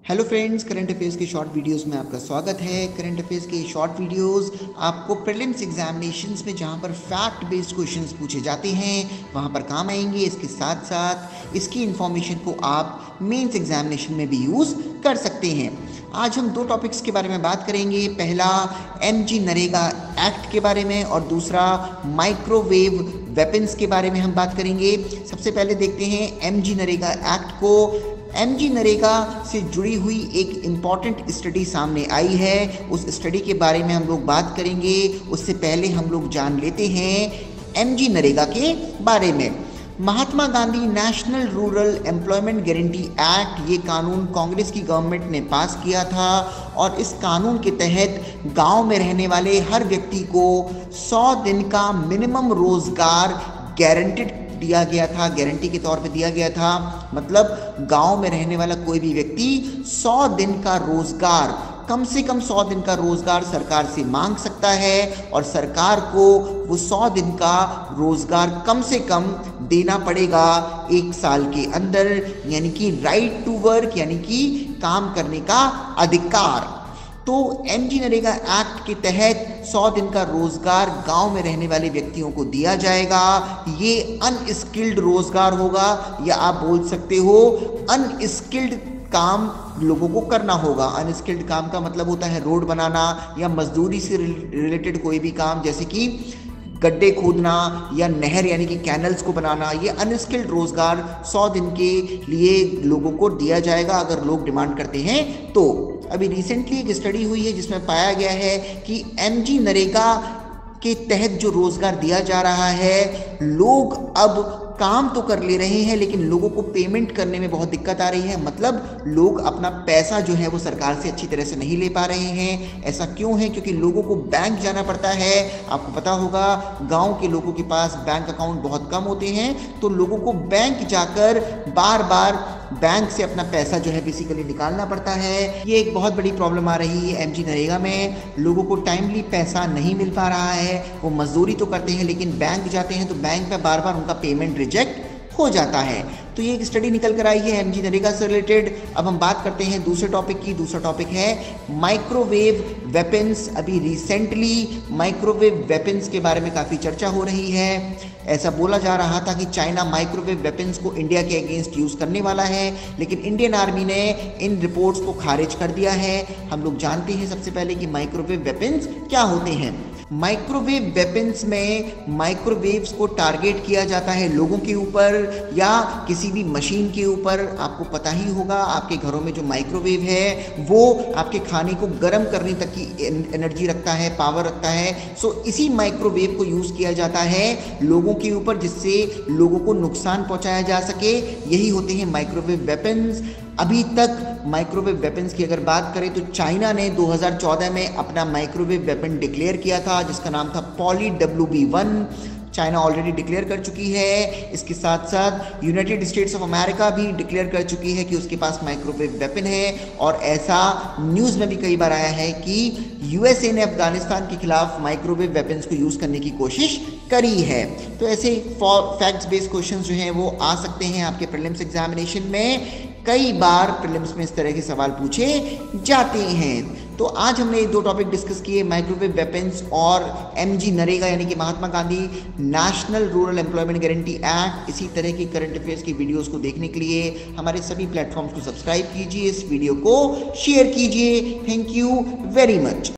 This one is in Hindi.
हेलो फ्रेंड्स, करंट अफेयर्स के शॉर्ट वीडियोस में आपका स्वागत है। करंट अफेयर्स के शॉर्ट वीडियोस आपको प्रीलिम्स एग्जामिनेशंस में जहां पर फैक्ट बेस्ड क्वेश्चंस पूछे जाते हैं वहां पर काम आएंगे। इसके साथ साथ इसकी इन्फॉर्मेशन को आप मेंस एग्जामिनेशन में भी यूज़ कर सकते हैं। आज हम दो टॉपिक्स के बारे में बात करेंगे। पहला एमजी नरेगा एक्ट के बारे में और दूसरा माइक्रोवेव वेपन्स के बारे में हम बात करेंगे। सबसे पहले देखते हैं एमजी नरेगा एक्ट को। एमजी नरेगा से जुड़ी हुई एक इम्पॉर्टेंट स्टडी सामने आई है, उस स्टडी के बारे में हम लोग बात करेंगे। उससे पहले हम लोग जान लेते हैं एमजी नरेगा के बारे में। Mahatma Gandhi national rural employment guarantee act, ये कानून कांग्रेस की गवर्नमेंट ने पास किया था और इस कानून के तहत गांव में रहने वाले हर व्यक्ति को 100 दिन का मिनिमम रोजगार गारंटेड दिया गया था, गारंटी के तौर पे दिया गया था। मतलब गांव में रहने वाला कोई भी व्यक्ति 100 दिन का रोजगार, कम से कम 100 दिन का रोजगार सरकार से मांग सकता है और सरकार को वो 100 दिन का रोजगार कम से कम देना पड़ेगा 1 साल के अंदर, यानी कि राइट टू वर्क, यानी कि काम करने का अधिकार। तो एमजी नरेगा एक्ट के तहत 100 दिन का रोजगार गांव में रहने वाले व्यक्तियों को दिया जाएगा। ये अनस्किल्ड रोजगार होगा, या आप बोल सकते हो अनस्किल्ड काम लोगों को करना होगा। अनस्किल्ड काम का मतलब होता है रोड बनाना या मजदूरी से रिलेटेड कोई भी काम, जैसे कि गड्ढे खोदना या नहर यानी कि कैनल्स को बनाना। ये अनस्किल्ड रोजगार 100 दिन के लिए लोगों को दिया जाएगा अगर लोग डिमांड करते हैं तो। अभी रिसेंटली एक स्टडी हुई है जिसमें पाया गया है कि एमजी नरेगा के तहत जो रोजगार दिया जा रहा है, लोग अब काम तो कर ले रहे हैं लेकिन लोगों को पेमेंट करने में बहुत दिक्कत आ रही है। मतलब लोग अपना पैसा जो है वो सरकार से अच्छी तरह से नहीं ले पा रहे हैं। ऐसा क्यों है? क्योंकि लोगों को बैंक जाना पड़ता है। आपको पता होगा गांव के लोगों के पास बैंक अकाउंट बहुत कम होते हैं, तो लोगों को बैंक जाकर बार बार बैंक से अपना पैसा जो है बेसिकली निकालना पड़ता है। ये एक बहुत बड़ी प्रॉब्लम आ रही है एमजी नरेगा में। लोगों को टाइमली पैसा नहीं मिल पा रहा है। वो मजदूरी तो करते हैं लेकिन बैंक जाते हैं तो बैंक में बार बार उनका पेमेंट रिजेक्ट हो जाता है। तो ये एक स्टडी निकल कर आई है एमजी नरेगा से रिलेटेड। अब हम बात करते हैं दूसरे टॉपिक की। दूसरा टॉपिक है माइक्रोवेव वेपन्स। अभी रिसेंटली माइक्रोवेव वेपन्स के बारे में काफ़ी चर्चा हो रही है। ऐसा बोला जा रहा था कि चाइना माइक्रोवेव वेपन्स को इंडिया के अगेंस्ट यूज़ करने वाला है, लेकिन इंडियन आर्मी ने इन रिपोर्ट्स को खारिज कर दिया है। हम लोग जानते हैं सबसे पहले कि माइक्रोवेव वेपन्स क्या होते हैं। माइक्रोवेव वेपन्स में माइक्रोवेव्स को टारगेट किया जाता है लोगों के ऊपर या किसी भी मशीन के ऊपर। आपको पता ही होगा आपके घरों में जो माइक्रोवेव है वो आपके खाने को गर्म करने तक की एनर्जी रखता है, पावर रखता है। सो इसी माइक्रोवेव को यूज़ किया जाता है लोगों के ऊपर जिससे लोगों को नुकसान पहुंचाया जा सके। यही होते हैं माइक्रोवेव वेपन्स। अभी तक माइक्रोवेव वेपन्स की अगर बात करें तो चाइना ने 2014 में अपना माइक्रोवेव वेपन डिक्लेयर किया था जिसका नाम था poly WB1। China already declare कर चुकी है। इसके साथ साथ यूनाइटेड स्टेट्स ऑफ अमेरिका भी डिक्लेयर कर चुकी है कि उसके पास माइक्रोवेव वेपन है। और ऐसा न्यूज़ में भी कई बार आया है कि यूएसए ने अफगानिस्तान के खिलाफ माइक्रोवेव वेपन्स को यूज़ करने की कोशिश करी है। तो ऐसे फैक्ट्स बेस्ड क्वेश्चंस जो हैं वो आ सकते हैं आपके प्रीलिम्स एग्जामिनेशन में। कई बार प्रीलिम्स में इस तरह के सवाल पूछे जाते हैं। तो आज हमने 2 टॉपिक डिस्कस किए, माइक्रोवेव वेपन्स और एमजी नरेगा यानी कि Mahatma Gandhi national rural employment guarantee act. इसी तरह की करंट अफेयर्स की वीडियोस को देखने के लिए हमारे सभी प्लेटफॉर्म्स को सब्सक्राइब कीजिए, इस वीडियो को शेयर कीजिए। Thank you very much.